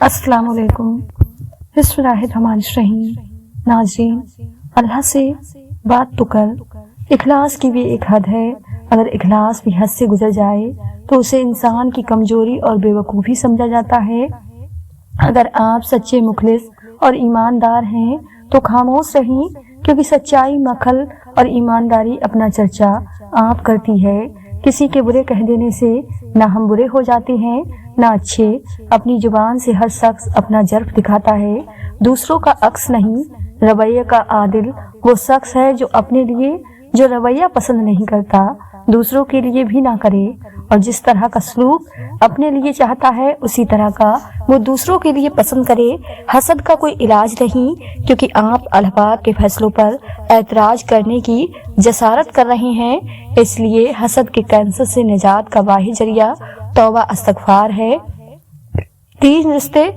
अस्सलाम वालेकुम। बिस्मिल्लाहिर्रहमानिर्रहीम। नाज़रीन, अल्लाह से बात तो कर। इखलास की भी एक हद है। अगर इखलास भी हद से गुजर जाए तो उसे इंसान की कमजोरी और बेवकूफ़ी समझा जाता है। अगर आप सच्चे मुखलिस और ईमानदार हैं तो खामोश रहें, क्योंकि सच्चाई, मखल और ईमानदारी अपना चर्चा आप करती है। किसी के बुरे कह देने से ना हम बुरे हो जाते हैं ना अच्छे। अपनी जुबान से हर शख्स अपना जर्फ दिखाता है, दूसरों का अक्स नहीं। रवैये का आदिल वो शख्स है जो अपने लिए जो रवैया पसंद नहीं करता दूसरों के लिए भी ना करे, और जिस तरह का सलूक अपने लिए चाहता है उसी तरह का वो दूसरों के लिए पसंद करे। हसद का कोई इलाज नहीं, क्योंकि आप अल्लाह पाक के फैसलों पर ऐतराज करने की जसारत कर रहे हैं। इसलिए हसद के कैंसर से निजात का वाहिद जरिया तौबा इस्तगफार है। 3 रिश्ते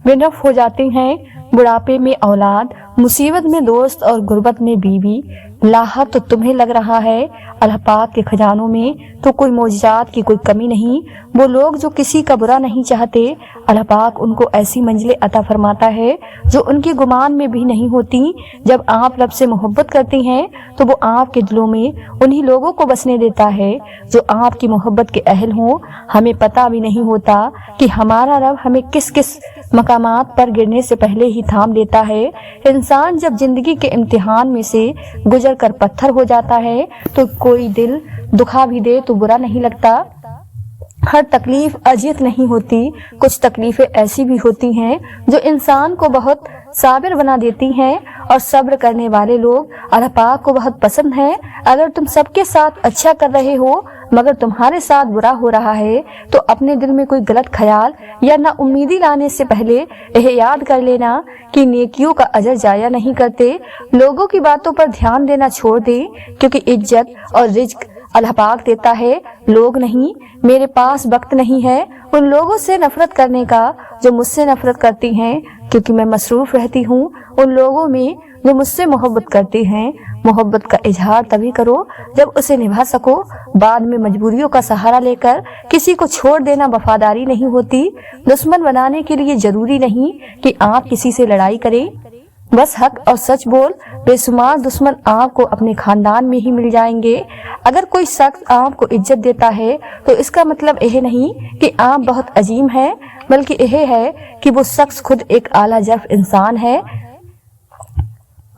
बेनफ हो जाते हैं, बुढ़ापे में औलाद, मुसीबत में दोस्त और गुर्बत में बीवी। लाहा तो तुम्हें लग रहा है, अल्लाह पाक के खजानों में तो कोई मौजूदात की कोई कमी नहीं। वो लोग जो किसी का बुरा नहीं चाहते, अल्लाह पाक उनको ऐसी मंजिलें अता फरमाता है जो उनके गुमान में भी नहीं होती। जब आप रब से मोहब्बत करती हैं तो वो आपके दिलों में उन्हीं लोगों को बसने देता है जो आपकी मोहब्बत के अहल हों। हमें पता भी नहीं होता कि हमारा रब हमें किस किस मकामात पर गिरने से पहले ही थाम लेता है। इंसान जब जिंदगी के इम्तिहान में से गुजर कर पत्थर हो जाता है तो कोई दिल दुखा भी दे तो बुरा नहीं लगता। हर तकलीफ अजियत नहीं होती, कुछ तकलीफें ऐसी भी होती हैं जो इंसान को बहुत साबिर बना देती हैं, और सब्र करने वाले लोग अल्लाह पाक को बहुत पसंद हैं। अगर तुम सबके साथ अच्छा कर रहे हो मगर तुम्हारे साथ बुरा हो रहा है तो अपने दिल में कोई गलत ख्याल या ना उम्मीदी लाने से पहले यह याद कर लेना कि नेकियों का अजर जाया नहीं करते। लोगों की बातों पर ध्यान देना छोड़ दे, क्योंकि इज्जत और रिज्क अल्लाह पाक देता है, लोग नहीं। मेरे पास वक्त नहीं है उन लोगों से नफरत करने का जो मुझसे नफरत करती हैं, क्योंकि मैं मसरूफ रहती हूँ उन लोगों में जो मुझसे मोहब्बत करते हैं। मोहब्बत का इजहार तभी करो जब उसे निभा सको। बाद में मजबूरियों का सहारा लेकर किसी को छोड़ देना वफादारी नहीं होती। दुश्मन बनाने के लिए जरूरी नहीं कि आप किसी से लड़ाई करें, बस हक और सच बोल। बेशुमार दुश्मन आपको अपने खानदान में ही मिल जाएंगे। अगर कोई शख्स आपको इज्जत देता है तो इसका मतलब यह नहीं कि आप बहुत अजीम हैं, बल्कि यह है कि वो शख्स खुद एक आला जर्फ इंसान है।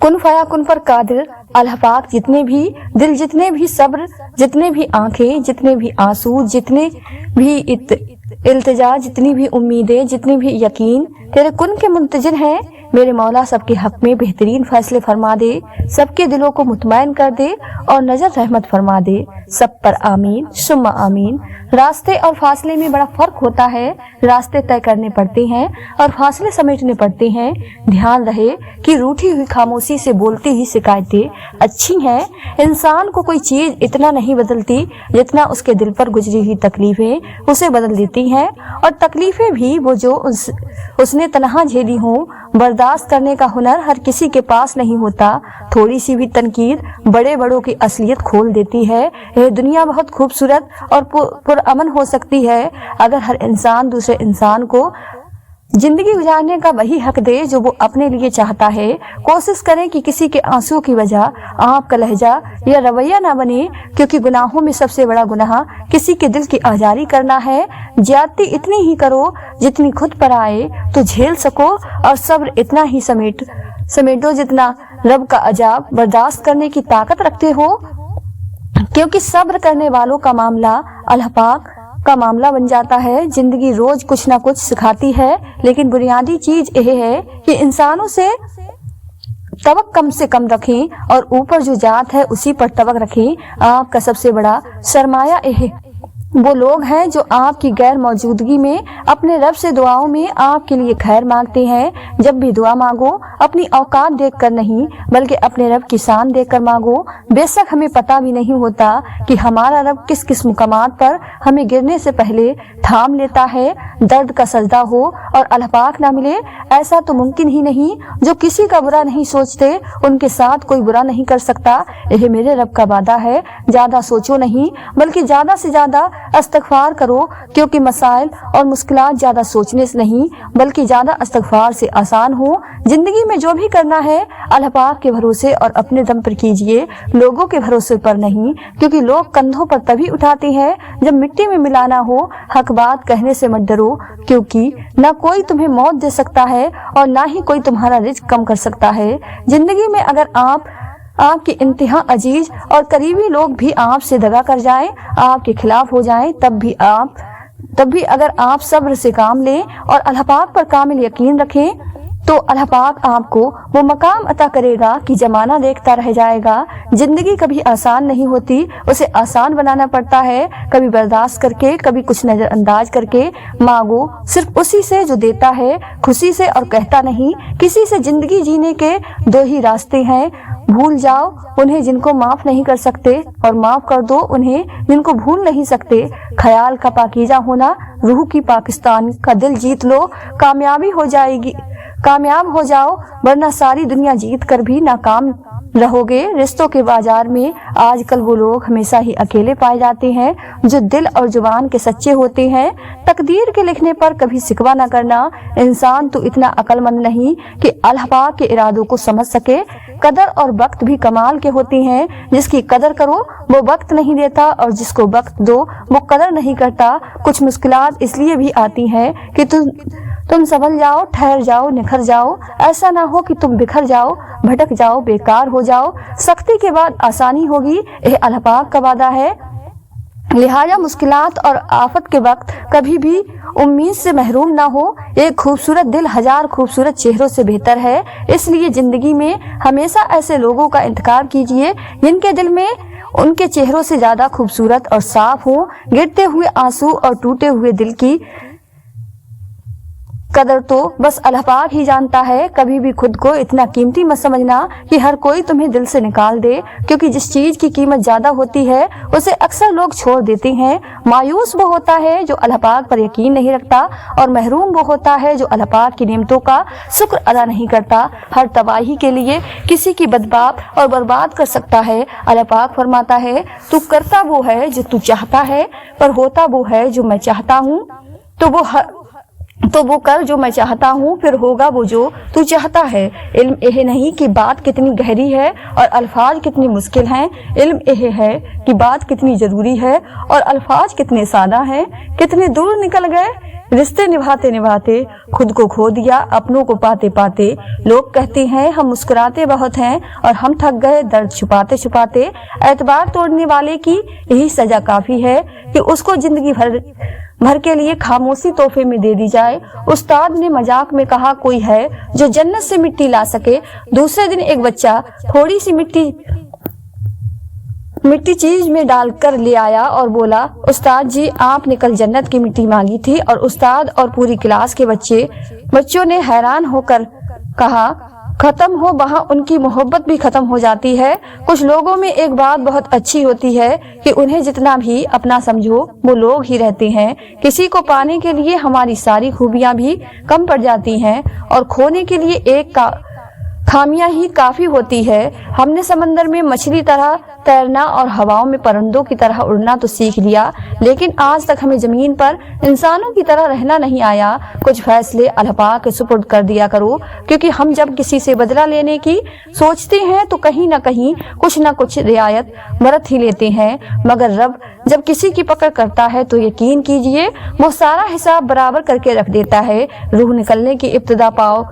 कुन फया कुन पर कादिर अल्लाह पाक जितने भी दिल, जितने भी सब्र, जितने भी आंखें, जितने भी आंसू, जितने भी इल्तिजा, जितनी भी उम्मीदें, जितनी भी यकीन तेरे कुन के मुंतजिर हैं। मेरे मौला सबके हक में बेहतरीन फैसले फरमा दे, सबके दिलों को मुतमईन कर दे और नजर रहमत फरमा दे। सब पर आमीन सुम्मा आमीन। रास्ते और फासले में बड़ा फर्क होता है। रास्ते तय करने पड़ते हैं और फासले समेटने पड़ते हैं। ध्यान रहे कि रूठी हुई खामोशी से बोलती ही शिकायतें अच्छी हैं। इंसान को कोई चीज इतना नहीं बदलती जितना उसके दिल पर गुजरी हुई तकलीफें उसे बदल देती हैं, और तकलीफें भी वो जो उसने तनहा झेली हों। बर्दाश्त करने का हुनर हर किसी के पास नहीं होता। थोड़ी सी भी तनकीद बड़े बड़ों की असलियत खोल देती है। यह दुनिया बहुत खूबसूरत और पुरअमन हो सकती है अगर हर इंसान दूसरे इंसान को जिंदगी गुजारने का वही हक दे जो वो अपने लिए चाहता है। कोशिश करें कि किसी के आंसुओं की वजह आपका लहजा या रवैया ना बने, क्योंकि गुनाहों में सबसे बड़ा गुनाह किसी के दिल की आजारी करना है। ज्यादती इतनी ही करो जितनी खुद पर आए तो झेल सको, और सब्र इतना ही समेटो जितना रब का अजाब बर्दाश्त करने की ताकत रखते हो, क्योंकि सब्र करने वालों का मामला अल्लाह पाक का मामला बन जाता है। जिंदगी रोज कुछ ना कुछ सिखाती है, लेकिन बुनियादी चीज यह है कि इंसानों से तवक्क कम से कम रखें और ऊपर जो जात है उसी पर तवक्क रखें। आपका सबसे बड़ा सरमाया यह वो लोग हैं जो आपकी गैर मौजूदगी में अपने रब से दुआओं में आपके लिए खैर मांगते हैं। जब भी दुआ मांगो अपनी औकात देखकर नहीं, बल्कि अपने रब की शान देखकर मांगो। बेशक हमें पता भी नहीं होता कि हमारा रब किस किस मुकामात पर हमें गिरने से पहले थाम लेता है। दर्द का सजदा हो और अल्लाह पाक ना मिले, ऐसा तो मुमकिन ही नहीं। जो किसी का बुरा नहीं सोचते उनके साथ कोई बुरा नहीं कर सकता। यह मेरे रब का वादा है। ज्यादा सोचो नहीं, बल्कि ज्यादा से ज्यादा استغفار کرو، کیونکہ مسائل اور مشکلات زیادہ سوچنے سے نہیں بلکہ زیادہ استغفار سے آسان ہو۔ زندگی میں جو بھی کرنا ہے اللہ پاک کے بھروسے اور اپنے دم پر کیجئے، لوگوں کے بھروسے پر نہیں، کیونکہ لوگ کندھوں پر تبھی اٹھاتے ہیں جب مٹی میں ملانا ہو۔ حق بات کہنے سے مت ڈرو، کیونکہ نہ کوئی تمہیں موت دے سکتا ہے اور نہ ہی کوئی تمہارا رزق کم کر سکتا ہے۔ زندگی میں اگر آپ کے انتہا عزیز اور قریبی لوگ بھی آپ سے دغا کر جائیں، آپ کے خلاف ہو جائیں، تب بھی اگر آپ صبر سے کام لیں اور اللہ پاک پر کامل یقین رکھیں تو اللہ پاک آپ کو وہ مقام عطا کرے گا کہ زمانہ دیکھتا رہ جائے گا۔ زندگی کبھی آسان نہیں ہوتی، اسے آسان بنانا پڑتا ہے، کبھی برداشت کر کے، کبھی کچھ نظر انداز کر کے۔ مانگو صرف اسی سے جو دیتا ہے، خوشی سے اور کہتا نہیں کسی سے۔ زندگی جینے کے دو ہی راستے ہیں، بھول جاؤ انہیں جن کو معاف نہیں کر سکتے اور معاف کر دو انہیں جن کو بھول نہیں سکتے۔ خیال کا پاکیزہ ہونا، روح کی پاکستان کا دل جیت لو، کامیاب ہو جاؤ، ورنہ ساری دنیا جیت کر بھی ناکام رہو گے۔ رشتوں کے بازار میں آج کل وہ لوگ ہمیشہ ہی اکیلے پائے جاتے ہیں جو دل اور زبان کے سچے ہوتے ہیں۔ تقدیر کے لکھنے پر کبھی شکوہ نہ کرنا۔ انسان تو اتنا عقل مند نہیں کہ اللہ پاک کے ارادوں کو سمجھ سکے۔ قدر اور وقت بھی کمال کے ہوتے ہیں، جس کی قدر کرو وہ وقت نہیں دیتا اور جس کو وقت دو وہ قدر نہیں کرتا۔ کچھ مشکلات اس لیے بھی آتی ہیں کہ تم سنبھل جاؤ، ٹھہر جاؤ، نکھر جاؤ، ایسا نہ ہو کہ تم بکھر جاؤ، بھٹک جاؤ، بیکار ہو جاؤ۔ سختی کے بعد آسانی ہوگی، یہ اللہ پاک کا وعدہ ہے۔ لہذا مشکلات اور آفت کے وقت کبھی بھی امید سے محروم نہ ہو۔ ایک خوبصورت دل ہزار خوبصورت چہروں سے بہتر ہے، اس لیے زندگی میں ہمیشہ ایسے لوگوں کا انتخاب کیجیے جن کے دل میں ان کے چہروں سے زیادہ خوبصورت اور صاف ہوں۔ گرتے ہوئے آنسو اور ٹوٹے ہوئے دل کی قدر تو بس اللہ پاک ہی جانتا ہے۔ کبھی بھی خود کو اتنا قیمتی مت سمجھنا کہ ہر کوئی تمہیں دل سے نکال دے، کیونکہ جس چیز کی قیمت زیادہ ہوتی ہے اسے اکثر لوگ چھوڑ دیتے ہیں۔ مایوس وہ ہوتا ہے جو اللہ پاک پر یقین نہیں رکھتا، اور محروم وہ ہوتا ہے جو اللہ پاک کی نعمتوں کا شکر ادا نہیں کرتا۔ ہر تباہی کے لیے کسی کی بدبات اور برباد کر سکتا ہے۔ اللہ پاک فرماتا ہے تو کرتا وہ ہے جو تو چاہتا ہے، پر ہوتا وہ ہے جو میں چاہتا ہوں، تو وہ کر جو میں چاہتا ہوں، پھر ہوگا وہ جو تو چاہتا ہے۔ علم یہ نہیں کہ بات کتنی گہری ہے اور الفاظ کتنی مشکل ہیں، علم یہ ہے کہ بات کتنی ضروری ہے اور الفاظ کتنے سادہ ہیں۔ کتنے دور نکل گئے رشتے نبھاتے نبھاتے، خود کو کھو دیا اپنوں کو پاتے پاتے۔ لوگ کہتے ہیں ہم مسکراتے بہت ہیں اور ہم تھک گئے درد چھپاتے چھپاتے۔ اعتبار توڑنے والے کی یہی سزا کافی ہے کہ اس کو زندگی بھر کے لیے خاموشی تحفے میں دے دی جائے۔ استاد نے مذاق میں کہا کوئی ہے جو جنت سے مٹی لا سکے؟ دوسرے دن ایک بچہ تھوڑی سی مٹی چیز میں ڈال کر لے آیا اور بولا استاد جی آپ نے کل جنت کی مٹی مانگی تھی۔ اور استاد اور پوری کلاس کے بچوں نے حیران ہو کر کہا ختم ہو وہاں ان کی محبت بھی ختم ہو جاتی ہے۔ کچھ لوگوں میں ایک بات بہت اچھی ہوتی ہے کہ انہیں جتنا بھی اپنا سمجھو وہ لوگ ہی رہتے ہیں۔ کسی کو پانے کے لیے ہماری ساری خوبیاں بھی کم پڑ جاتی ہیں اور کھونے کے لیے ایک خامیاں ہی کافی ہوتی ہے۔ ہم نے سمندر میں مچھلی طرح تیرنا اور ہواؤں میں پرندوں کی طرح اڑنا تو سیکھ لیا، لیکن آج تک ہمیں زمین پر انسانوں کی طرح رہنا نہیں آیا۔ کچھ فیصلے اللہ پاک کے سپرد کر دیا کرو، کیونکہ ہم جب کسی سے بدلہ لینے کی سوچتے ہیں تو کہیں نہ کہیں کچھ نہ کچھ رعایت برت ہی لیتے ہیں، مگر رب جب کسی کی پکڑ کرتا ہے تو یقین کیجئے وہ سارا حساب برابر کر کے رکھ دیتا ہے۔ روح نکلنے کی ابتدا پاؤں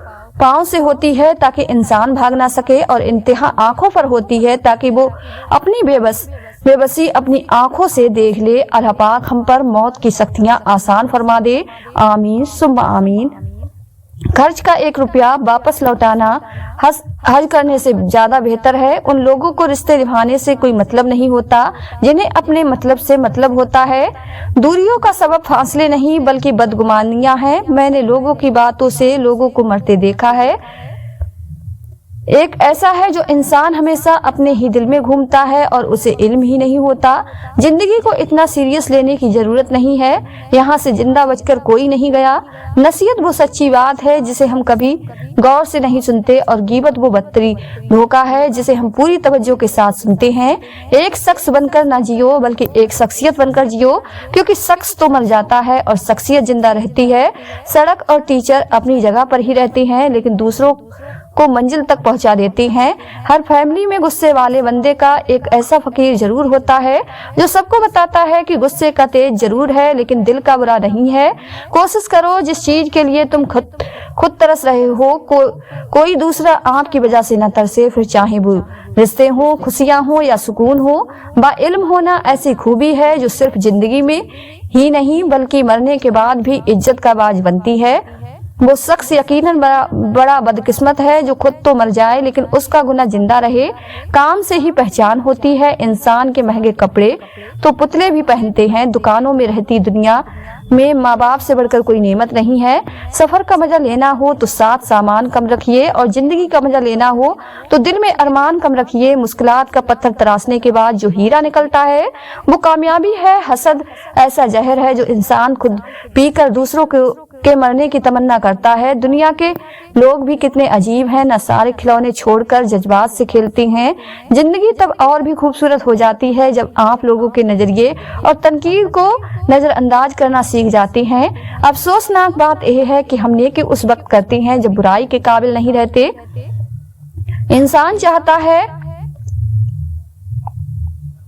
سے ہوتی ہے تاکہ انسان بھاگ نہ سکے، اور انتہا آنکھوں پر ہوتی ہے تاکہ وہ اپنی بے بسی اپنی آنکھوں سے دیکھ لے۔ اللہ پاک ہم پر موت کی سختیاں آسان فرما دے، آمین ثم آمین۔ خرچ کا 1 روپیہ واپس لوٹانا حج کرنے سے زیادہ بہتر ہے۔ ان لوگوں کو رشتے نبھانے سے کوئی مطلب نہیں ہوتا جنہیں اپنے مطلب سے مطلب ہوتا ہے۔ دوریوں کا سبب فاصلے نہیں بلکہ بدگمانیاں ہیں۔ میں نے لوگوں کی باتوں سے لوگوں کو مرتے دیکھا ہے، ایک ایسا ہے جو انسان ہمیشہ اپنے ہی دل میں گھومتا ہے اور اسے علم ہی نہیں ہوتا۔ زندگی کو اتنا سیریس لینے کی ضرورت نہیں ہے، یہاں سے زندہ بچ کر کوئی نہیں گیا۔ نصیحت وہ سچی بات ہے جسے ہم کبھی غور سے نہیں سنتے، اور غیبت وہ بدتری دھوکہ ہے جسے ہم پوری توجہ کے ساتھ سنتے ہیں۔ ایک شخص بن کر نہ جیو بلکہ ایک شخصیت بن کر جیو، کیونکہ شخص تو مر جاتا ہے اور شخصیت زندہ رہتی ہے۔ سڑک اور ٹیچر اپنی جگہ پر ہی رہتے ہیں لیکن دوسروں کو منزل تک پہنچا دیتے ہیں۔ ہر فیملی میں غصے والے بندے کا ایک ایسا فقیر ضرور ہوتا ہے جو سب کو بتاتا ہے کہ غصے کا تیز ضرور ہے لیکن دل کا برا نہیں ہے۔ کوشش کرو جس چیز کے لیے تم خود ترس رہے ہو کوئی دوسرا آپ کی وجہ سے نہ ترسے، پھر چاہے وہ رشتے ہوں، خوشیاں ہوں یا سکون ہو۔ با علم ہونا ایسی خوبی ہے جو صرف زندگی میں ہی نہیں بلکہ مرنے کے بعد بھی عزت کا باعث بنتی ہے۔ وہ شخص یقیناً بڑا بدقسمت ہے جو خود تو مر جائے لیکن اس کا گناہ زندہ رہے۔ کام سے ہی پہچان ہوتی ہے۔ انسان کے مہنگے کپڑے تو پتلے بھی پہنتے ہیں۔ دکانوں میں رہتی دنیا میں ماں باپ سے بڑھ کر کوئی نعمت نہیں ہے۔ سفر کا مزہ لینا ہو تو ساتھ سامان کم رکھیے، اور زندگی کا مزہ لینا ہو تو دل میں ارمان کم رکھیے۔ مشکلات کا پتھر تراشنے کے بعد جو ہیرا نکلتا ہے وہ کامیابی ہے۔ حسد ایسا زہر ہے جو انسان خود پی کر دوسروں کے مرنے کی تمنا کرتا ہے۔ دنیا کے لوگ بھی کتنے عجیب ہیں، نہ سارے کھلونے چھوڑ کر جذبات سے کھیلتے ہیں۔ زندگی تب اور بھی خوبصورت ہو جاتی ہے جب آپ لوگوں کے نظریے اور تنقید کو نظر انداز کرنا سیکھ جاتے ہیں۔ افسوسناک بات یہ ہے کہ ہم نیکی اس وقت کرتے ہیں جب برائی کے قابل نہیں رہتے۔ انسان چاہتا ہے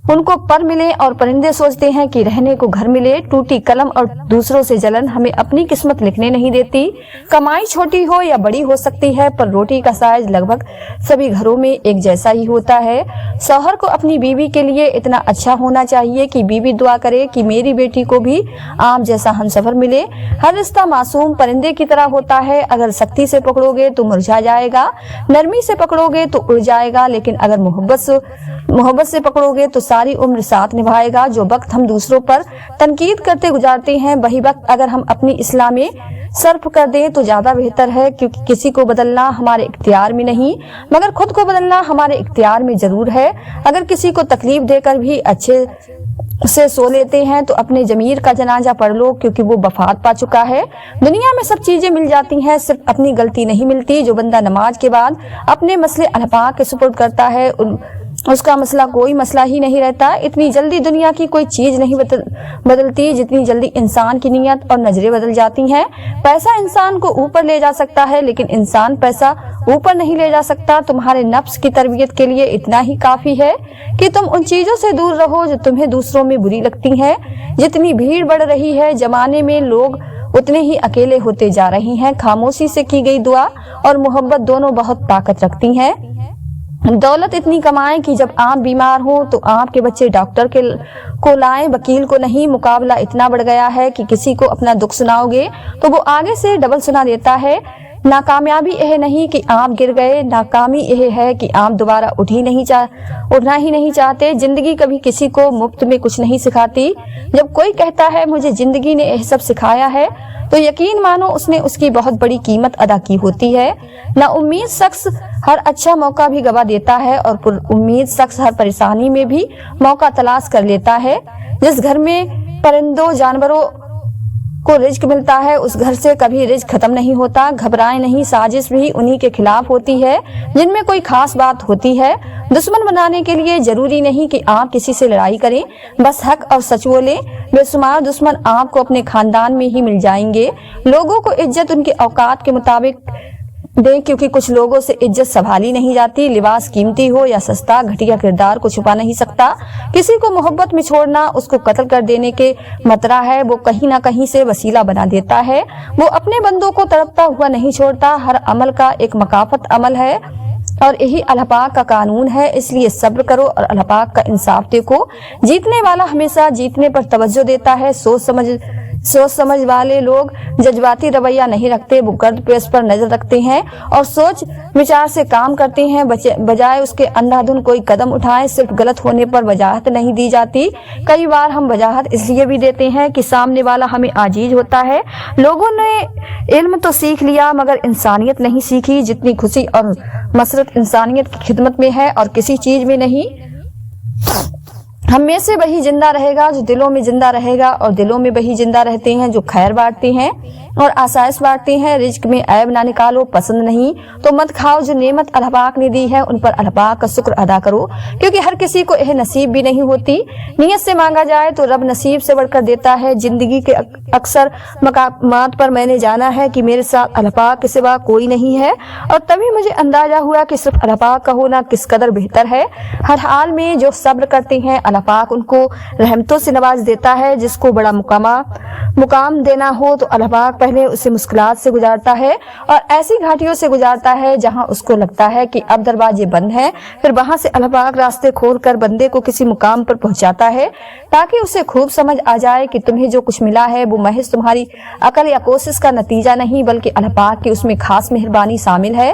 ان کو پر ملے اور پرندے سوچتے ہیں کہ رہنے کو گھر ملے۔ ٹوٹی قلم اور دوسروں سے جلن ہمیں اپنی قسمت لکھنے نہیں دیتی۔ کمائی چھوٹی ہو یا بڑی ہو سکتی ہے پر روٹی کا سائز لگ بھگ سبھی گھروں میں ایک جیسا ہی ہوتا ہے۔ شوہر کو اپنی بیوی کے لیے اتنا اچھا ہونا چاہیے کہ بیوی دعا کرے کہ میری بیٹی کو بھی آپ جیسا ہمسفر ملے۔ ہر رشتہ معصوم پرندے کی طرح ہوتا ہے، اگر سختی سے پکڑو گے تو مرجھا جائے گا، نرمی سے پکڑو گے تو اڑ جائے گا، لیکن اگر محبت سے پکڑو گے تو ساری عمر ساتھ نبھائے گا۔ جو وقت ہم دوسروں پر تنقید کرتے گزارتے ہیں وہی وقت اگر ہم اپنی اصلاح میں صرف کر دیں تو زیادہ بہتر ہے، کیونکہ کسی کو بدلنا ہمارے اختیار میں نہیں مگر خود کو بدلنا ہمارے اختیار میں ضرور ہے۔ اگر کسی کو تکلیف دے کر بھی اچھے سے سو لیتے ہیں تو اپنے ضمیر کا جنازہ پڑھ لو، کیونکہ وہ وفات پا چکا ہے۔ دنیا میں سب چیزیں مل جاتی ہیں، صرف اپنی غلطی نہیں ملتی۔ جو بندہ نماز کے بعد اپنے مسئلے اللہ پاک کے سپرد کرتا ہے اس کا مسئلہ کوئی مسئلہ ہی نہیں رہتا۔ اتنی جلدی دنیا کی کوئی چیز نہیں بدلتی جتنی جلدی انسان کی نیت اور نظریں بدل جاتی ہیں۔ پیسہ انسان کو اوپر لے جا سکتا ہے لیکن انسان پیسہ اوپر نہیں لے جا سکتا۔ تمہارے نفس کی تربیت کے لیے اتنا ہی کافی ہے کہ تم ان چیزوں سے دور رہو جو تمہیں دوسروں میں بری لگتی ہیں۔ جتنی بھیڑ بڑھ رہی ہے زمانے میں لوگ اتنے ہی اکیلے ہوتے جا رہے ہیں۔ خاموشی سے کی گئی دعا اور محبت دونوں بہت طاقت رکھتی ہیں۔ دولت اتنی کمائیں کہ جب آپ بیمار ہوں تو آپ کے بچے ڈاکٹر کو لائیں، وکیل کو نہیں۔ مقابلہ اتنا بڑھ گیا ہے کہ کسی کو اپنا دکھ سناؤ گے تو وہ آگے سے ڈبل سنا دیتا ہے۔ ناکامیابی یہ نہیں کہ آپ گر گئے، ناکامی یہ ہے کہ آپ دوبارہ اٹھنا ہی نہیں چاہتے۔ زندگی کبھی کسی کو مفت میں کچھ نہیں سکھاتی۔ جب کوئی کہتا ہے مجھے زندگی نے یہ سب سکھایا ہے تو یقین مانو اس نے اس کی بہت بڑی قیمت ادا کی ہوتی ہے۔ نا امید شخص ہر اچھا موقع بھی گوا دیتا ہے اور پر امید شخص ہر پریشانی میں بھی موقع تلاش کر لیتا ہے۔ جس گھر میں پرندوں جانوروں کو رزق ملتا ہے اس گھر سے کبھی رزق ختم نہیں ہوتا۔ گھبرائیں نہیں، سازش بھی انہی کے خلاف ہوتی ہے جن میں کوئی خاص بات ہوتی ہے۔ دشمن بنانے کے لیے ضروری نہیں کہ آپ کسی سے لڑائی کریں، بس حق اور سچ بولیں۔ بے شمار دشمن آپ کو اپنے خاندان میں ہی مل جائیں گے۔ لوگوں کو عزت ان کے اوقات کے مطابق دیں، کیونکہ کچھ لوگوں سے عزت سنبھالی نہیں جاتی۔ لباس قیمتی ہو یا سستا گھٹیا کردار کو چھپا نہیں سکتا۔ کسی کو محبت میں چھوڑنا اس کو قتل کر دینے کے مطرح ہے۔ وہ کہیں نہ کہیں سے وسیلہ بنا دیتا ہے۔ وہ اپنے بندوں کو تڑپتا ہوا نہیں چھوڑتا۔ ہر عمل کا ایک مکافت عمل ہے اور یہی اللہ پاک کا قانون ہے، اس لیے صبر کرو اور اللہ پاک کا انصاف دیکھو۔ جیتنے والا ہمیشہ جیتنے پر توجہ دیتا ہے۔ سوچ سمجھ सोच समझ वाले लोग जज्बाती रवैया नहीं रखते, वो गर्द पेश पर नजर रखते हैं और सोच विचार से काम करते हैं, बजाय उसके अंधाधुन कोई कदम उठाएं। सिर्फ गलत होने पर वजाहत नहीं दी जाती, कई बार हम वजाहत इसलिए भी देते हैं कि सामने वाला हमें आजीज होता है। लोगों ने इल्म तो सीख लिया मगर इंसानियत नहीं सीखी। जितनी खुशी और मसरत इंसानियत की खिदमत में है और किसी चीज में नहीं। हम में से वही जिंदा रहेगा जो दिलों में जिंदा रहेगा, और दिलों में वही जिंदा रहते हैं जो खैर बांटते हैं और आसाइश बांटते हैं। रिज्क में ऐब ना निकालो, पसंद नहीं तो मत खाओ। जो नेमत अल्लाह पाक ने दी है उन पर अल्लाह पाक का शुक्र अदा करो, क्योंकि हर किसी को यह नसीब भी नहीं होती। नियत से मांगा जाए तो रब नसीब से बढ़कर देता है। जिंदगी के अक्सर मकामात पर मैंने जाना है कि मेरे साथ अल्लाह पाक के सिवा कोई नहीं है, और तभी मुझे अंदाजा हुआ कि सिर्फ अल्लाह पाक का होना किस कदर बेहतर है। हर हाल में जो सब्र करते हैं अल्लाह पाक उनको रहमतों से नवाज देता है। जिसको बड़ा मुकाम देना हो तो अल्लाह पाक पहले उसे मुश्किलात से गुजारता है और ऐसी घाटियों से गुजारता है जहां उसको लगता है कि अब दरवाजे बंद हैं। फिर वहां से अल्लाह पाक रास्ते खोलकर बंदे को किसी मुकाम पर पहुंचाता है, ताकि उसे खूब समझ आ जाए कि तुम्हें जो कुछ मिला है वो महज तुम्हारी अकल या कोशिश का नतीजा नहीं, बल्कि अल्लाह पाक की उसमें खास मेहरबानी शामिल है।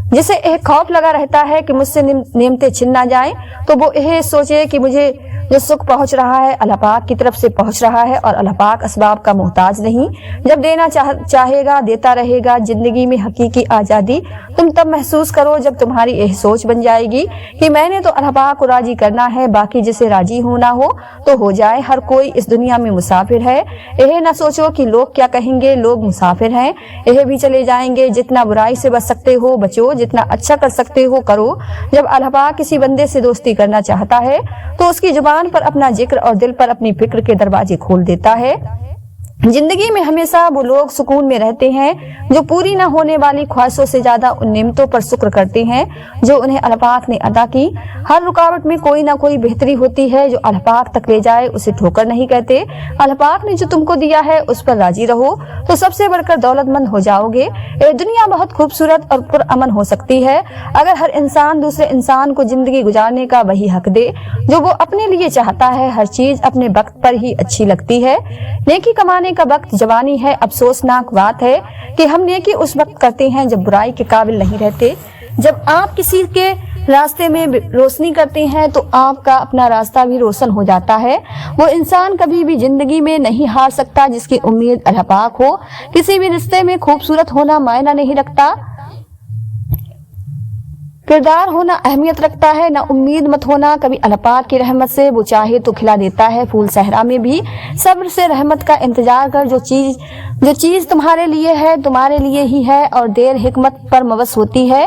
जिसे एक खौफ लगा रहता है कि मुझसे नेमतें छिन ना जाएं, तो वो यह सोचे कि मुझे जो सुख पहुंच रहा है अल्लाह पाक की तरफ से पहुंच रहा है और अल्लाह पाक असबाब का मोहताज नहीं। जब देना चाहेगा देता रहेगा। जिंदगी में हकीकी आजादी तुम तब महसूस करो जब तुम्हारी यह सोच बन जाएगी कि मैंने तो अल्लाह पाक को राजी करना है, बाकी जिसे राजी होना हो तो हो जाए। हर कोई इस दुनिया में मुसाफिर है। यह ना सोचो कि लोग क्या कहेंगे, लोग मुसाफिर हैं, यह भी चले जाएंगे। जितना बुराई से बच सकते हो बचो, जितना अच्छा कर सकते हो करो। जब अल्लाह पाक किसी बंदे से दोस्ती करना चाहता है तो उसकी जुबान पर अपना जिक्र और दिल पर अपनी फिक्र के दरवाजे खोल देता है। जिंदगी में हमेशा वो लोग सुकून में रहते हैं जो पूरी न होने वाली ख्वाहिशों से ज्यादा उन नेमतों पर शुक्र करते हैं जो उन्हें अल्लाह पाक ने अता की। हर रुकावट में कोई ना कोई बेहतरी होती है जो अल्लाह पाक तक ले जाए, उसे ठोकर नहीं कहते। अल्लाह पाक ने जो तुमको दिया है उस पर राजी रहो तो सबसे बढ़कर दौलतमंद हो जाओगे। ये दुनिया बहुत खूबसूरत और पुरअमन हो सकती है अगर हर इंसान दूसरे इंसान को जिंदगी गुजारने का वही हक दे जो वो अपने लिए चाहता है। हर चीज अपने वक्त पर ही अच्छी लगती है। नेकी कमाने का वक्त जवानी है। अफसोसनाक बात है कि हम नेकी उस वक्त करते हैं जब बुराई के काबिल नहीं रहते। जब आप किसी के रास्ते में रोशनी करते हैं तो आपका अपना रास्ता भी रोशन हो जाता है। वो इंसान कभी भी जिंदगी में नहीं हार सकता जिसकी उम्मीद अल्लाह पाक हो। किसी भी रिश्ते में खूबसूरत होना मायना नहीं रखता, किरदार होना अहमियत रखता है। ना उम्मीद मत होना, कभी अल्लाह पाक की रहमत से वो चाहे तो खिला देता है। फूल सहरा में भी सब्र से रहमत का इंतजार कर। जो चीज तुम्हारे लिए है तुम्हारे लिए ही है और देर हिकमत पर मवस होती है।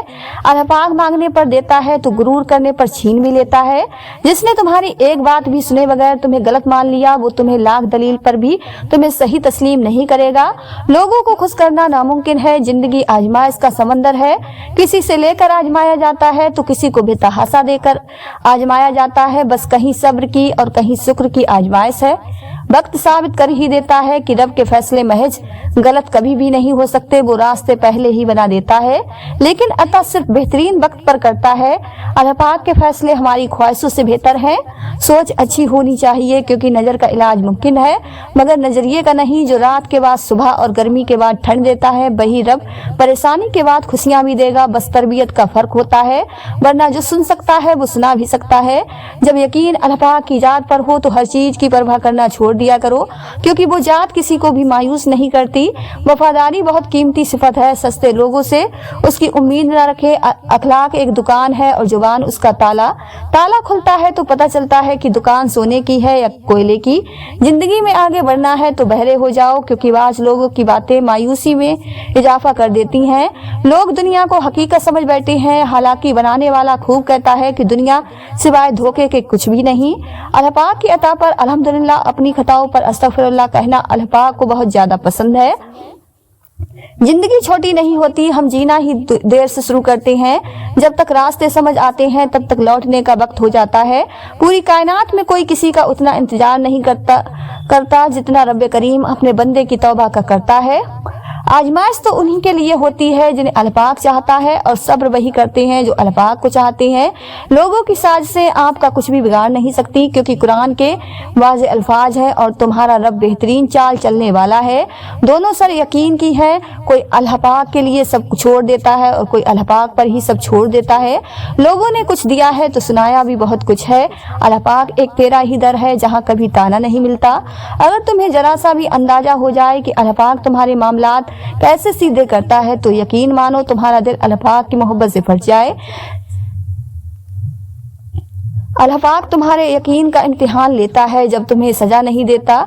अल्लाह पाक मांगने पर देता है तो गुरूर करने पर छीन भी लेता है। जिसने तुम्हारी एक बात भी सुने बगैर तुम्हें गलत मान लिया वो तुम्हें लाख दलील पर भी तुम्हें सही तस्लीम नहीं करेगा। लोगों को खुश करना नामुमकिन है। जिंदगी आजमाइश का समंदर है। किसी से लेकर आजमाया जाता है तो किसी को बेतहासा देकर आजमाया जाता है। बस कहीं सब्र की और कहीं शुक्र की आजमाइश है। वक्त साबित कर ही देता है कि रब के फैसले महज गलत कभी भी नहीं हो सकते। वो रास्ते पहले ही बना देता है लेकिन अता सिर्फ बेहतरीन वक्त पर करता है। अल्लाह पाक के फैसले हमारी ख्वाहिशों से बेहतर हैं। सोच अच्छी होनी चाहिए क्योंकि नजर का इलाज मुमकिन है मगर नजरिए का नहीं। जो रात के बाद सुबह और गर्मी के बाद ठंड देता है वही रब परेशानी के बाद खुशियां भी देगा। बस तरबियत का फर्क होता है, वरना जो सुन सकता है वो सुना भी सकता है। जब यकीन अल्लाह पाक की जात पर हो तो हर चीज की परवाह करना छोड़ दिया करो क्योंकि वो जात किसी को भी मायूस नहीं करती। वफादारी बहुत कीमती सिफत है। सस्ते लोगों से उसकी उम्मीद न रखे। अखलाक एक दुकान है और जुबान उसका ताला। ताला खुलता है तो पता चलता है कि दुकान सोने की है या कोयले की। जिंदगी में आगे बढ़ना है तो बहरे हो जाओ क्योंकि आज लोगों की बातें मायूसी में इजाफा कर देती हैं। लोग दुनिया को हकीकत समझ बैठे हैं। हालांकि बनाने वाला खूब कहता है कि दुनिया सिवाय धोखे के कुछ भी नहीं। अल्लाह पाक की अता पर अल्हम्दुलिल्लाह, अपनी खताओं पर अस्तगफिरुल्लाह कहना अल्लाह पाक को बहुत ज्यादा पसंद है। जिंदगी छोटी नहीं होती, हम जीना ही देर से शुरू करते हैं। जब तक रास्ते समझ आते हैं तब तक लौटने का वक्त हो जाता है। पूरी कायनात में कोई किसी का उतना इंतजार नहीं करता जितना रब्बे करीम अपने बंदे की तौबा का करता है। आजमाइश तो उन्हीं के लिए होती है जिन्हें अल्लाह पाक चाहता है, और सब्र वही करते हैं जो अल्लाह पाक को चाहते हैं। लोगों की साजिशें आपका कुछ भी बिगाड़ नहीं सकती, क्योंकि कुरान के वाज़े अल्फाज हैं और तुम्हारा रब बेहतरीन चाल चलने वाला है। दोनों सर यकीन की है, कोई अल्लाह पाक के लिए सब छोड़ देता है और कोई अल्लाह पाक पर ही सब छोड़ देता है। लोगों ने कुछ दिया है तो सुनाया भी बहुत कुछ है। अल्लाह पाक एक तेरा ही दर है जहाँ कभी ताना नहीं मिलता। अगर तुम्हें जरा सा भी अंदाजा हो जाए कि अल्लाह पाक तुम्हारे मामलात कैसे सीधे करता है तो यकीन मानो तुम्हारा दिल अल्लाह पाक की मोहब्बत से भर जाए। अल्लाह पाक तुम्हारे यकीन का इम्तिहान लेता है, जब तुम्हें सजा नहीं देता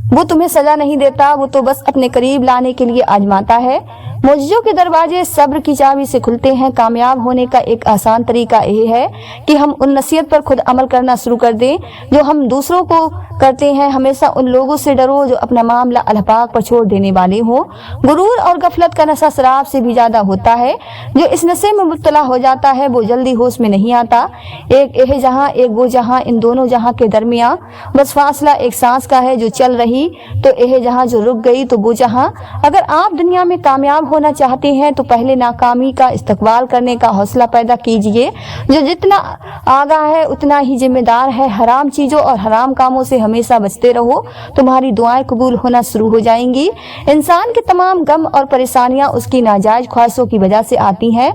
वो तुम्हें सजा नहीं देता, वो तो बस अपने करीब लाने के लिए आजमाता है। मुआजिज़ों के दरवाजे सब्र की चाबी से खुलते हैं। कामयाब होने का एक आसान तरीका यह है कि हम उन नसीहत पर खुद अमल करना शुरू कर दें जो हम दूसरों को करते हैं। हमेशा उन लोगों से डरो जो अपना मामला अल्लाह पाक पर छोड़ देने वाले हों। गुरूर और गफलत का नशा शराब से भी ज्यादा होता है। जो इस नशे में मुब्तला हो जाता है वो जल्दी होश में नहीं आता। एक यह जहां एक वो जहां, इन दोनों जहां के दरमियां बस फासला एक सांस का है जो चल रही तो यह जहां जो रुक गई तो वो जहां। अगर आप दुनिया में कामयाब होना चाहते हैं तो पहले नाकामी का इस्तकबाल करने का हौसला पैदा कीजिए। जो जितना आगाह है उतना ही जिम्मेदार है। हराम चीजों और हराम कामों से हमेशा बचते रहो, तुम्हारी दुआएं कबूल होना शुरू हो जाएंगी। इंसान के तमाम गम और परेशानियां उसकी नाजायज ख्वाहिशों की वजह से आती हैं।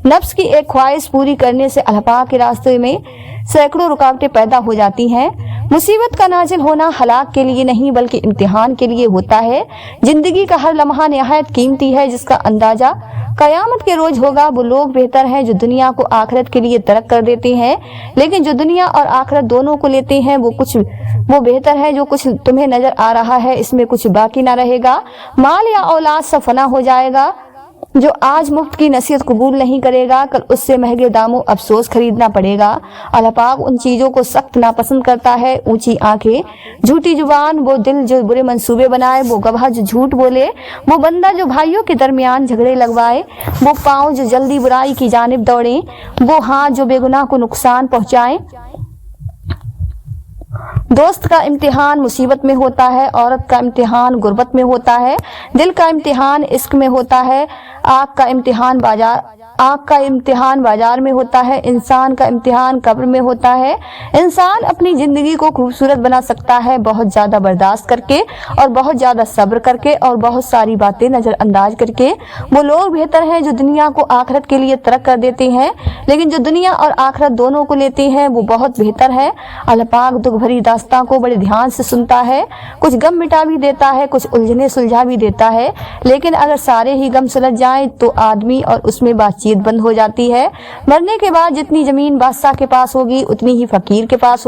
नफ्स की एक ख्वाहिश पूरी करने से अल्लाह पाक के रास्ते में सैकड़ों रुकावटें पैदा हो जाती हैं। मुसीबत का नाजिल होना हलाक के लिए नहीं बल्कि इम्तिहान के लिए होता है। जिंदगी का हर लम्हा निहायत कीमती है, जिसका अंदाजा कयामत के रोज होगा। वो लोग बेहतर हैं जो दुनिया को आखिरत के लिए तर्क कर देते हैं, लेकिन जो दुनिया और आखिरत दोनों को लेते हैं वो बेहतर है। जो कुछ तुम्हें नजर आ रहा है इसमें कुछ बाकी ना रहेगा। माल या औलाद सब फना हो जाएगा। जो आज मुफ्त की नसीहत कबूल नहीं करेगा कल उससे महंगे दामों अफसोस खरीदना पड़ेगा। अल्लाह पाक उन चीजों को सख्त नापसंद करता है। ऊंची आंखें, झूठी जुबान, वो दिल जो बुरे मंसूबे बनाए, वो गवाह जो झूठ बोले, वो बंदा जो भाइयों के दरमियान झगड़े लगवाए, वो पाँव जो जल्दी बुराई की जानिब दौड़े, वो हाथ जो बेगुनाह को नुकसान पहुंचाए। दोस्त का इम्तिहान मुसीबत में होता है, औरत का इम्तिहान गुर्बत में होता है, दिल का इम्तिहान इश्क में होता है, आँख का इम्तिहान बाजार में होता है, इंसान का इम्तिहान कब्र में होता है। इंसान अपनी जिंदगी को खूबसूरत बना सकता है बहुत ज्यादा बर्दाश्त करके और बहुत ज्यादा सब्र करके और बहुत सारी बातें नजरअंदाज करके। वो लोग बेहतर हैं जो दुनिया को आखिरत के लिए तर्क कर देते हैं, लेकिन जो दुनिया और आखिरत दोनों को लेते हैं वो बहुत बेहतर है। अल्लाह पाक दुख भरी दास्तां को बड़े ध्यान से सुनता है, कुछ गम मिटा भी देता है, कुछ उलझने सुलझा भी देता है। लेकिन अगर सारे ही गम सुलझ जाएं तो आदमी और उसमें बातचीत बंद हो जाती है। मरने के बाद जितनी जमीन बादशाह के पास होगी उतनी ही फकीर के पास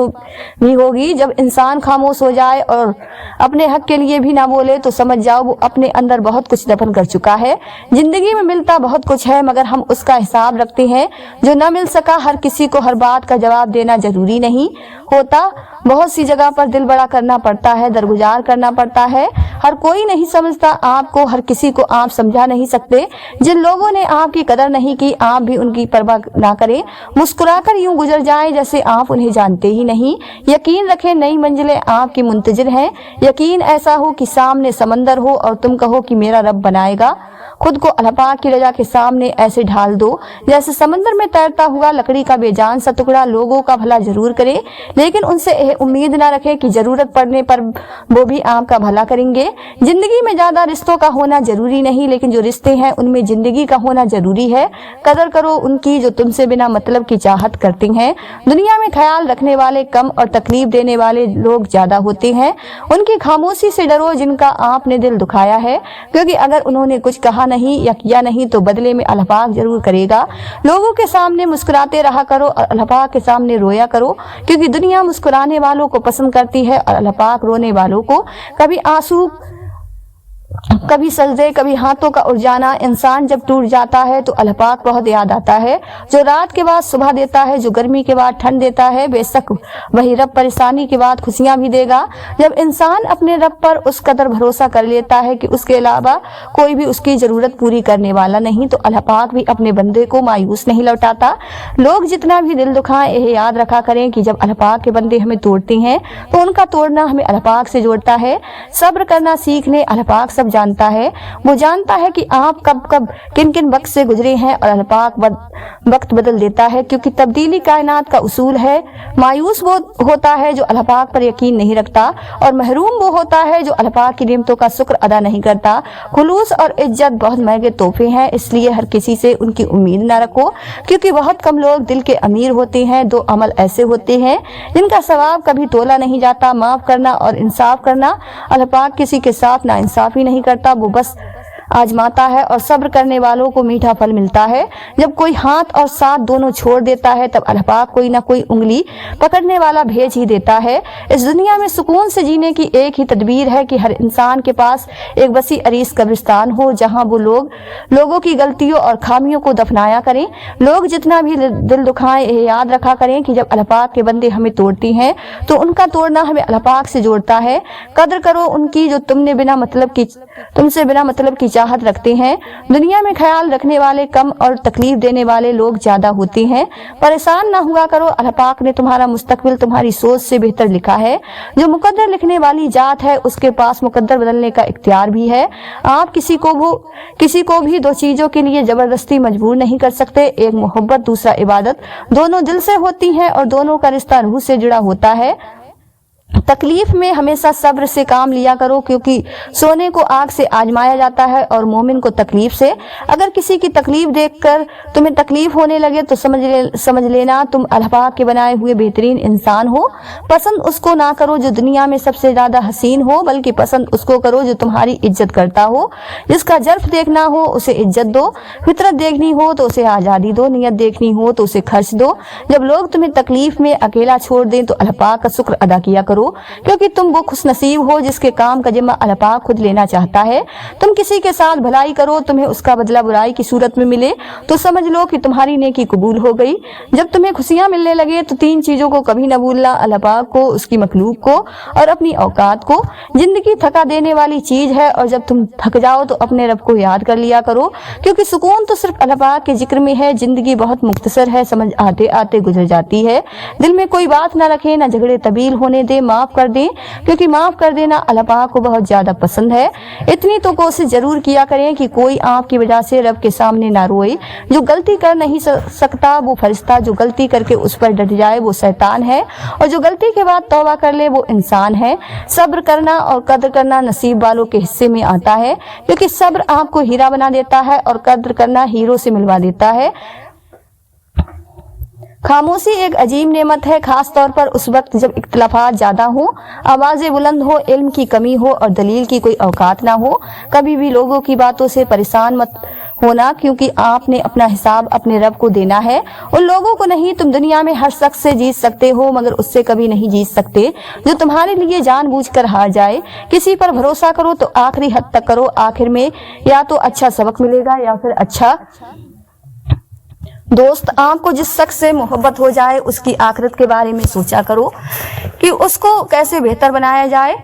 भी होगी। जब इंसान खामोश हो जाए और अपने हक के लिए भी ना बोले तो समझ जाओ वो अपने अंदर बहुत कुछ दफन कर चुका है। जिंदगी में मिलता बहुत कुछ है मगर हम उसका हिसाब रखते हैं जो न मिल सका। हर किसी को हर बात का जवाब देना जरूरी नहीं होता। बहुत सी जगह पर दिल बड़ा करना पड़ता है, दरगुजार करना पड़ता है। हर कोई नहीं समझता आपको, हर किसी को आप समझा नहीं सकते। जिन लोगों ने आपकी कदर नहीं की आप भी उनकी परवाह ना करें, मुस्कुराकर यूं गुजर जाएं जैसे आप उन्हें जानते ही नहीं। यकीन रखें नई मंजिलें आपकी मुंतजिर हैं। यकीन ऐसा हो कि सामने समंदर हो और तुम कहो कि मेरा रब बनाएगा। खुद को अल्लाह पाक की रजा के सामने ऐसे ढाल दो जैसे समंदर में तैरता हुआ लकड़ी का बेजान सा टुकड़ा। लोगों का भला जरूर करे लेकिन उनसे यह उम्मीद ना रखे कि जरूरत पड़ने पर वो भी आपका भला करेंगे। जिंदगी में ज्यादा रिश्तों का होना जरूरी नहीं, लेकिन जो रिश्ते हैं उनमें जिंदगी का होना जरूरी है। कदर करो उनकी जो तुमसे बिना मतलब की चाहत करते हैं। दुनिया में ख्याल रखने वाले कम और तकलीफ देने वाले लोग ज्यादा होते हैं। उनकी खामोशी से डरो जिनका आपने दिल दुखाया है, क्योंकि अगर उन्होंने कुछ कहा नहीं या किया नहीं तो बदले में अल्लाह पाक जरूर करेगा। लोगों के सामने मुस्कुराते रहा करो और अल्लाह पाक के सामने रोया करो, क्योंकि दुनिया मुस्कुराने वालों को पसंद करती है और अल्लाह पाक रोने वालों को। कभी आंसू, कभी सजदे, कभी हाथों का उठ जाना। इंसान जब टूट जाता है तो अल्लाह पाक बहुत याद आता है, जो रात के बाद सुबह देता है, जो गर्मी के बाद ठंड देता है। बेशक वही रब परेशानी के बाद खुशियां भी देगा। जब इंसान अपने रब पर उस कदर भरोसा कर लेता है कि उसके अलावा कोई भी उसकी जरूरत पूरी करने वाला नहीं, तो अल्लाह पाक भी अपने बंदे को मायूस नहीं लौटाता। लोग जितना भी दिल दुखाएं यह याद रखा करें कि जब अल्लाह पाक के बंदे हमें तोड़ते हैं तो उनका तोड़ना हमें अल्लाह पाक से जोड़ता है। सब्र करना सीख लें, अल्लाह पाक सब जानता है। वो जानता है कि आप कब कब किन किन वक्त से गुजरे हैं और अल्लाह पाक वक्त बदल देता है, क्योंकि तब्दीली कायनात का उसूल है। मायूस वो होता है जो अल्लाह पाक पर यकीन नहीं रखता, और महरूम वो होता है जो अल्लाह पाक की नेमतों का शुक्र अदा नहीं करता। खुलूस और इज्जत बहुत महंगे तोहफे हैं, इसलिए हर किसी से उनकी उम्मीद ना रखो, क्योंकि बहुत कम लोग दिल के अमीर होते हैं। दो अमल ऐसे होते हैं जिनका सवाब कभी तोला नहीं जाता, माफ करना और इंसाफ करना। अल्लाह पाक किसी के साथ ना इंसाफी नहीं करता, वो बस आजमाता है, और सब्र करने वालों को मीठा फल मिलता है। जब कोई हाथ और साथ दोनों छोड़ देता है, तब अल्लाह पाक कोई ना कोई उंगली पकड़ने वाला भेज ही देता है। इस दुनिया में सुकून से जीने की एक ही तदबीर है कि हर इंसान के पास एक वसी अरीस कब्रिस्तान हो, जहां वो लोगों की गलतियों और खामियों को दफनाया करें। लोग जितना भी दिल दुखाएं, याद रखा करें कि जब अल्लाह पाक के बंदे हमें तोड़ती हैं, तो उनका तोड़ना हमें अल्लाह पाक से जोड़ता है। कदर करो उनकी जो तुमसे बिना मतलब की चाहत रखते हैं। दुनिया में ख्याल रखने वाले कम और तकलीफ देने वाले लोग ज्यादा होते हैं। परेशान ना हुआ करो, अल्लाह पाक ने तुम्हारा मुस्तकबिल तुम्हारी सोच से बेहतर लिखा है। जो मुकद्दर लिखने वाली जात है, उसके पास मुकद्दर बदलने का इख्तियार भी है। आप किसी को भी दो चीजों के लिए जबरदस्ती मजबूर नहीं कर सकते। एक मोहब्बत, दूसरा इबादत, दोनों दिल से होती हैं और दोनों का रिश्ता रूह से जुड़ा होता है। तकलीफ में हमेशा सब्र से काम लिया करो, क्योंकि सोने को आग से आजमाया जाता है और मोमिन को तकलीफ से। अगर किसी की तकलीफ देखकर तुम्हें तकलीफ होने लगे तो समझ लेना तुम अल्लाह पाक के बनाए हुए बेहतरीन इंसान हो। पसंद उसको ना करो जो दुनिया में सबसे ज्यादा हसीन हो, बल्कि पसंद उसको करो जो तुम्हारी इज्जत करता हो। जिसका जर्फ देखना हो उसे इज्जत दो, फितरत देखनी हो तो उसे आजादी दो, नियत देखनी हो तो उसे खर्च दो। जब लोग तुम्हें तकलीफ में अकेला छोड़ दें तो अल्लाह पाक का शुक्र अदा किया करो, क्योंकि तुम वो खुश नसीब हो जिसके काम का जिम्मा अल्लाह पाक खुद लेना चाहता है। तुम किसी के साथ भलाई करो, तुम्हें उसका बदला बुराई की सूरत में मिले तो समझ लो कि तुम्हारी नेकी कबूल हो गई। जब तुम्हें खुशियां मिलने लगे तो तीन चीजों को कभी न भूलना, अल्लाह पाक को, उसकी मखलूक को और अपनी औकात को। जिंदगी थका देने वाली चीज है, और जब तुम थक जाओ तो अपने रब को याद कर लिया करो, क्योंकि सुकून तो सिर्फ अल्लाह पाक के जिक्र में है। जिंदगी बहुत मुख्तसर है, समझ आते आते गुजर जाती है। दिल में कोई बात ना रखे, ना झगड़े तबील होने दे, माफ कर दें, क्योंकि माफ कर देना अल्लाह पाक को बहुत ज्यादा पसंद है। इतनी तो कोशिश जरूर किया करें कि कोई आपकी वजह से रब के सामने ना रोए। जो गलती कर नहीं सकता वो फरिश्ता, जो गलती करके उस पर डट जाए वो शैतान है, और जो गलती के बाद तौबा कर ले वो इंसान है। सब्र करना और कद्र करना नसीब वालों के हिस्से में आता है, क्योंकि सब्र आपको हीरा बना देता है और कद्र करना हीरो से मिलवा देता है। खामोशी एक अजीब नेमत है, खास तौर पर उस वक्त जब इख्तिलाफात ज्यादा हो, आवाजें बुलंद हो, इल्म की कमी हो और दलील की कोई औकात ना हो। कभी भी लोगों की बातों से परेशान मत होना, क्योंकि आपने अपना हिसाब अपने रब को देना है, उन लोगों को नहीं। तुम दुनिया में हर शख्स से जीत सकते हो, मगर उससे कभी नहीं जीत सकते जो तुम्हारे लिए जानबूझकर हार जाए। किसी पर भरोसा करो तो आखिरी हद तक करो, आखिर में या तो अच्छा सबक मिलेगा या फिर अच्छा दोस्त। आपको जिस शख्स से मोहब्बत हो जाए उसकी आखिरत के बारे में सोचा करो कि उसको कैसे बेहतर बनाया जाए।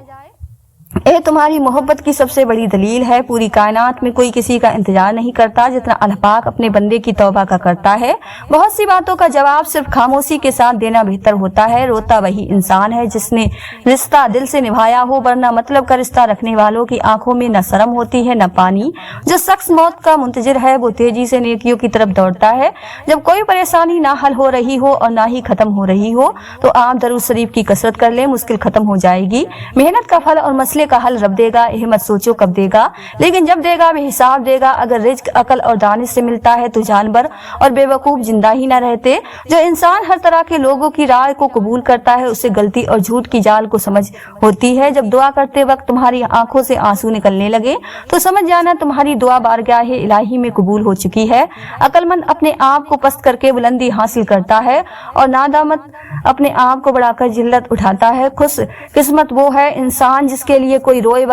ये तुम्हारी मोहब्बत की सबसे बड़ी दलील है। पूरी कायनात में कोई किसी का इंतजार नहीं करता जितना अल्लाह पाक अपने बंदे की तौबा का करता है। बहुत सी बातों का जवाब सिर्फ खामोशी के साथ देना बेहतर होता है। रोता वही इंसान है जिसने रिश्ता दिल से निभाया हो, वरना मतलब का रिश्ता रखने वालों की आंखों में न शर्म होती है न पानी। जो शख्स मौत का मुंतजिर है वो तेजी से नेकियों की तरफ दौड़ता है। जब कोई परेशानी ना हल हो रही हो और ना ही खत्म हो रही हो तो आप दरूद शरीफ की कसरत कर ले, मुश्किल खत्म हो जाएगी। मेहनत का फल और मसले का हल रब देगा, यह मत सोचो कब देगा, लेकिन जब देगा वे हिसाब देगा। अगर रिज्क अकल और दानिश से मिलता है तो जानवर और बेवकूफ जिंदा ही न रहते। जो इंसान हर तरह के लोगों की राय को कबूल करता है उसे गलती और झूठ की जाल को समझ होती है। जब दुआ करते वक्त तुम्हारी आंखों से आंसू निकलने लगे तो समझ जाना तुम्हारी दुआ बारगाह इलाही में कबूल हो चुकी है। अकलमंद अपने आप को पस्त करके बुलंदी हासिल करता है और नादामत अपने आप को बढ़ाकर जिल्लत उठाता है। खुश किस्मत वो है इंसान जिसके लिए कोई रोए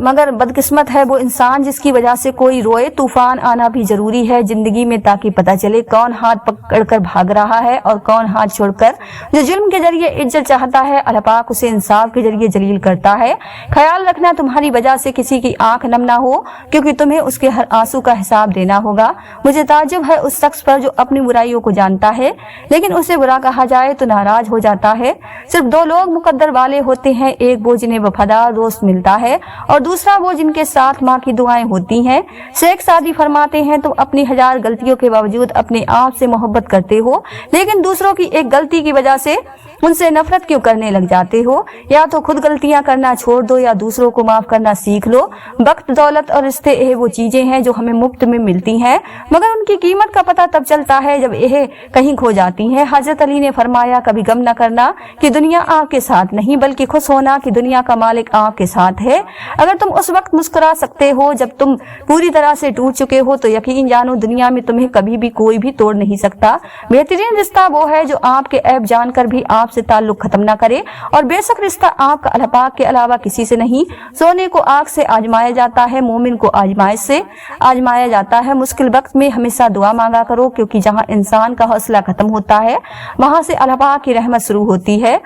मगर बदकिस्मत है वो इंसान जिसकी वजह से कोई रोए। तूफान आना भी जरूरी है जिंदगी में ताकि पता चले कौन हाथ पकड़कर भाग रहा है और कौन हाथ छोड़कर। जो जुल्म के जरिए इज्जत चाहता है अल्लाह पाक उसे इंसाफ के जरिए जलील करता है। ख्याल रखना तुम्हारी वजह से किसी की आंख नम ना हो, क्योंकि तुम्हें उसके हर आंसू का हिसाब देना होगा। मुझे ताज्जुब है उस शख्स पर जो अपनी बुराइयों को जानता है लेकिन उसे बुरा कहा जाए तो नाराज हो जाता है। सिर्फ दो लोग मुकद्दर वाले होते हैं, एक वो जिन्हें वफादार दोस्त मिलता है ہے، اور دوسرا وہ جن کے ساتھ ماں کی دعائیں ہوتی ہیں۔ شیخ سعدی فرماتے ہیں تم اپنی ہزار غلطیوں کے باوجود اپنے آپ سے محبت کرتے ہو، لیکن دوسروں کی ایک غلطی کی وجہ سے ان سے نفرت کیوں کرنے لگ جاتے ہو؟ یا تو خود غلطیاں کرنا چھوڑ دو یا دوسروں کو معاف کرنا سیکھ لو۔ وقت، دولت اور رشتے یہ وہ چیزیں ہیں جو ہمیں مفت میں ملتی ہیں، مگر ان کی قیمت کا پتہ تب چلتا ہے جب یہ کہیں کھو جاتی ہیں۔ حضرت علی نے فرمایا کبھی غم نہ کرنا کہ دنیا آپ کے ساتھ نہیں، بلکہ خوش ہونا کہ دنیا کا مالک آپ کے ساتھ ہے۔ اگر تم اس وقت مسکرا سکتے ہو جب تم پوری طرح سے ٹوٹ چکے ہو تو یقین جانو دنیا میں تمہیں کبھی بھی کوئی بھی توڑ نہیں سکتا۔ بہترین رشتہ وہ ہے جو آپ کے عیب جان کر بھی آپ سے تعلق ختم نہ کرے، اور بے شک رشتہ آپ کا اللہ پاک کے علاوہ کسی سے نہیں۔ سونے کو آگ سے آزمایا جاتا ہے، مومن کو آزمائش سے آزمایا جاتا ہے۔ مشکل وقت میں ہمیشہ دعا مانگا کرو، کیونکہ جہاں انسان کا حوصلہ ختم ہوتا ہے وہاں سے اللہ پاک کی رحمت شروع ہوتی ہے۔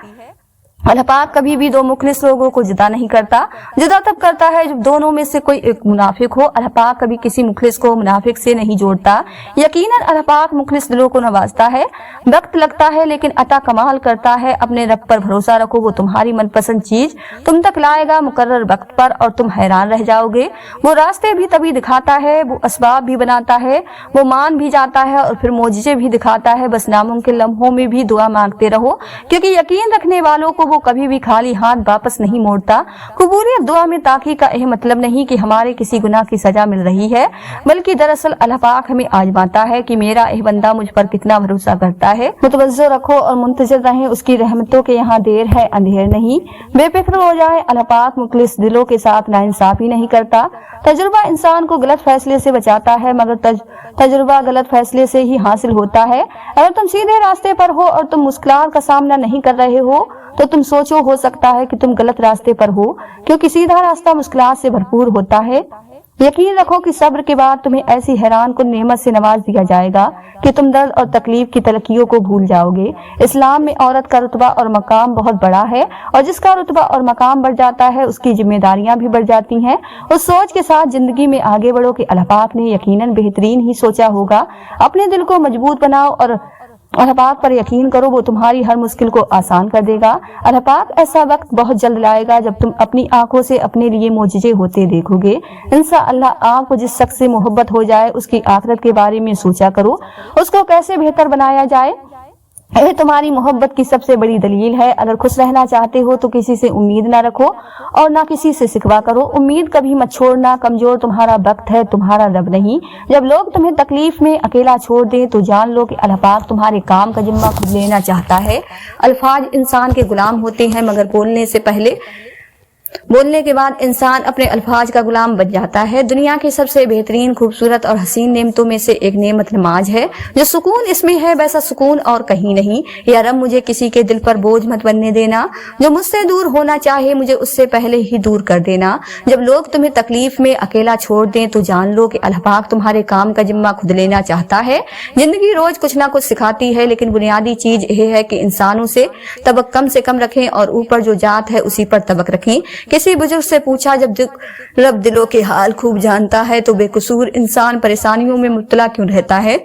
اللہ پاک کبھی بھی دو مخلص لوگوں کو جدا نہیں کرتا، جدا تب کرتا ہے جب دونوں میں سے کوئی ایک منافق ہو۔ اللہ پاک کبھی کسی مخلص کو منافق سے نہیں جوڑتا۔ یقیناً اللہ پاک مخلص دلوں کو نوازتا ہے، وقت لگتا ہے لیکن عطا کمال کرتا ہے۔ اپنے رب پر بھروسہ رکھو، وہ تمہاری من پسند چیز تم تک لائے گا مقرر وقت پر، اور تم حیران رہ جاؤ گے۔ وہ راستے بھی تبھی دکھاتا ہے، وہ اسباب بھی بناتا ہے، وہ مان بھی جاتا ہے اور پھر معجزے بھی دکھاتا ہے۔ بس ناممکن لمحوں میں بھی دعا مانگتے رہو، کیونکہ یقین رکھنے والوں کو وہ کبھی بھی خالی ہاتھ واپس نہیں موڑتا۔ قبولیت دعا میں تاخیر کا یہ مطلب نہیں کہ ہمارے کسی گناہ کی سزا مل رہی ہے، بلکہ دراصل اللہ پاک ہمیں آزماتا ہے کہ میرا یہ بندہ مجھ پر کتنا بھروسہ کرتا ہے۔ متوجہ رکھو اور منتظر رہیں اس کی رحمتوں کے، یہاں دیر ہے اندھیر نہیں۔ بے فکر ہو جائے، اللہ پاک مخلص دلوں کے ساتھ ناانصافی نہیں کرتا۔ تجربہ انسان کو غلط فیصلے سے بچاتا ہے، مگر تجربہ غلط فیصلے سے ہی حاصل ہوتا ہے۔ اگر تم سیدھے راستے پر ہو اور تم مشکلات کا سامنا نہیں کر رہے ہو تو تم سوچو ہو سکتا ہے کہ تم غلط راستے پر ہو، کیونکہ سیدھا راستہ مشکلات سے بھرپور ہوتا ہے۔ یقین رکھو کہ صبر کے بعد تمہیں ایسی حیران کن نعمت سے نواز دیا جائے گا کہ تم درد اور تکلیف کی تلخیوں کو بھول جاؤ گے۔ اسلام میں عورت کا رتبہ اور مقام بہت بڑا ہے، اور جس کا رتبہ اور مقام بڑھ جاتا ہے اس کی ذمہ داریاں بھی بڑھ جاتی ہیں۔ اس سوچ کے ساتھ زندگی میں آگے بڑھو کہ اللہ پاک نے یقیناً بہترین ہی سوچا ہوگا۔ اپنے دل کو مضبوط بناؤ اور اللہ پاک پر یقین کرو، وہ تمہاری ہر مشکل کو آسان کر دے گا۔ اللہ پاک ایسا وقت بہت جلد لائے گا جب تم اپنی آنکھوں سے اپنے لیے معجزے ہوتے دیکھو گے۔ انشاءاللہ آپ کو جس شخص سے محبت ہو جائے اس کی آخرت کے بارے میں سوچا کرو، اس کو کیسے بہتر بنایا جائے۔ یہ تمہاری محبت کی سب سے بڑی دلیل ہے۔ اگر خوش رہنا چاہتے ہو تو کسی سے امید نہ رکھو اور نہ کسی سے شکوہ کرو۔ امید کبھی مت چھوڑنا، کمزور تمہارا وقت ہے، تمہارا رب نہیں۔ جب لوگ تمہیں تکلیف میں اکیلا چھوڑ دیں تو جان لو کہ اللہ پاک تمہارے کام کا ذمہ خود لینا چاہتا ہے۔ الفاظ انسان کے غلام ہوتے ہیں، مگر بولنے کے بعد انسان اپنے الفاظ کا غلام بن جاتا ہے۔ دنیا کی سب سے بہترین، خوبصورت اور حسین نعمتوں میں سے ایک نعمت نماز ہے۔ جو سکون اس میں ہے ویسا سکون اور کہیں نہیں۔ یا رب مجھے کسی کے دل پر بوجھ مت بننے دینا، جو مجھ سے دور ہونا چاہے مجھے اس سے پہلے ہی دور کر دینا۔ جب لوگ تمہیں تکلیف میں اکیلا چھوڑ دیں تو جان لو کہ اللہ پاک تمہارے کام کا ذمہ خود لینا چاہتا ہے۔ زندگی روز کچھ نہ کچھ سکھاتی ہے، لیکن بنیادی چیز یہ ہے کہ انسانوں سے طبق کم سے کم رکھیں اور اوپر جو ذات ہے اسی پر طبق رکھیں۔ کسی بزرگ سے پوچھا جب رب دلوں کے حال خوب جانتا ہے تو بے قصور انسان پریشانیوں میں مبتلا کیوں رہتا ہے؟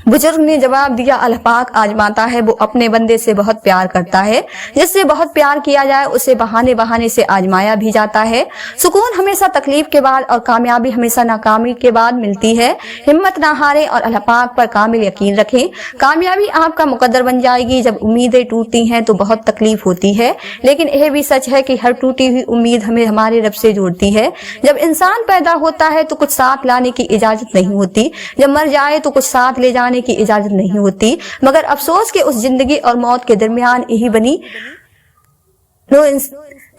بزرگ نے جواب دیا، اللہ پاک آزماتا ہے، وہ اپنے بندے سے بہت پیار کرتا ہے۔ جس سے بہت پیار کیا جائے اسے بہانے سے آزمایا بھی جاتا ہے۔ سکون ہمیشہ تکلیف کے بعد اور کامیابی ہمیشہ ناکامی کے بعد ملتی ہے۔ ہمت نہ ہاریں اور اللہ پاک پر کامل یقین رکھیں۔ کامیابی آپ کا مقدر بن جائے گی۔ جب امیدیں ٹوٹتی ہیں تو بہت تکلیف ہوتی ہے، لیکن یہ بھی سچ ہے کہ ہر ٹوٹی ہوئی امید ہمیں ہمارے رب سے جوڑتی ہے۔ جب انسان پیدا ہوتا ہے تو کچھ ساتھ لانے کی اجازت نہیں ہوتی، جب مر جائے تو کچھ ساتھ لے جانے کی اجازت نہیں ہوتی، مگر افسوس کہ اس زندگی اور موت کے درمیان یہی بنی نو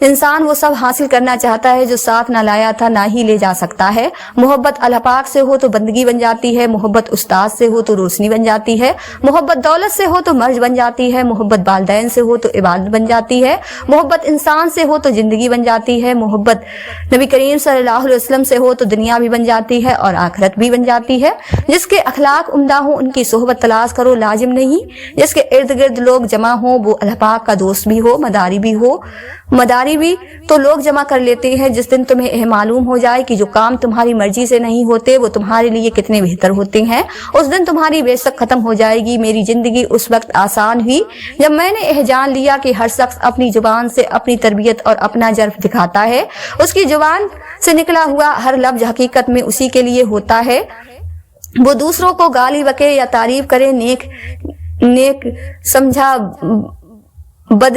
انسان وہ سب حاصل کرنا چاہتا ہے جو ساتھ نہ لایا تھا، نہ ہی لے جا سکتا ہے۔ محبت اللہ پاک سے ہو تو بندگی بن جاتی ہے، محبت استاد سے ہو تو روشنی بن جاتی ہے، محبت دولت سے ہو تو مرض بن جاتی ہے، محبت والدین سے ہو تو عبادت بن جاتی ہے، محبت انسان سے ہو تو زندگی بن جاتی ہے، محبت نبی کریم صلی اللہ علیہ وسلم سے ہو تو دنیا بھی بن جاتی ہے اور آخرت بھی بن جاتی ہے۔ جس کے اخلاق عمدہ ہوں ان کی صحبت تلاش کرو، لازم نہیں۔ جس کے ارد گرد لوگ جمع ہوں وہ اللہ پاک کا دوست بھی ہو، مداری औजारी भी तो लोग जमा कर लेते हैं। जिस दिन तुम्हें यह मालूम हो जाए कि जो काम तुम्हारी मर्जी से नहीं होते वो तुम्हारे लिए कितने बेहतर होते हैं, उस दिन तुम्हारी बेशक खत्म हो जाएगी। मेरी जिंदगी उस वक्त आसान हुई जब मैंने यह जान लिया कि हर शख्स अपनी जुबान से अपनी तरबियत और अपना जर्फ दिखाता है। उसकी जुबान से निकला हुआ हर लफ्ज हकीकत में उसी के लिए होता है। वो दूसरों को गाली बके या तारीफ करे, नेक समझा बद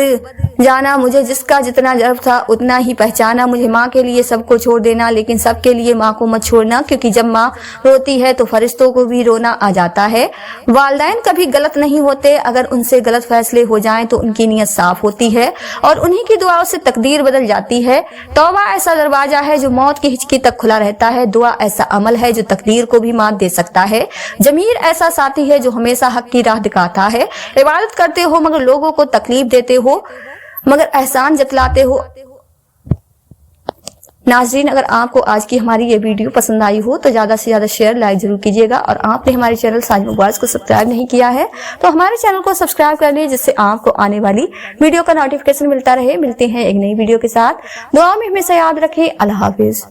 जाना, मुझे जिसका जितना जर्फ था उतना ही पहचाना। मुझे माँ के लिए सबको छोड़ देना, लेकिन सबके लिए माँ को मत छोड़ना, क्योंकि जब माँ रोती है तो फरिश्तों को भी रोना आ जाता है। वालिदैन कभी गलत नहीं होते, अगर उनसे गलत फैसले हो जाएं तो उनकी नीयत साफ होती है और उन्हीं की दुआओं से तकदीर बदल जाती है। तौबा ऐसा दरवाजा है जो मौत की हिचकी तक खुला रहता है। दुआ ऐसा अमल है जो तकदीर को भी मात दे सकता है। जमीर ऐसा साथी है जो हमेशा हक की राह दिखाता है। इबादत करते हो मगर लोगों को तकलीफ देते हो, मगर एहसान जतलाते हो। नाज़रीन, अगर आपको आज की हमारी ये वीडियो पसंद आई हो तो ज्यादा से ज्यादा शेयर लाइक जरूर कीजिएगा, और आपने हमारे चैनल साजिद मुबारक को सब्सक्राइब नहीं किया है तो हमारे चैनल को सब्सक्राइब कर लीजिए, जिससे आपको आने वाली वीडियो का नोटिफिकेशन मिलता रहे। मिलते हैं एक नई वीडियो के साथ। दुआ में हमेशा याद रखें। अल्लाह हाफिज।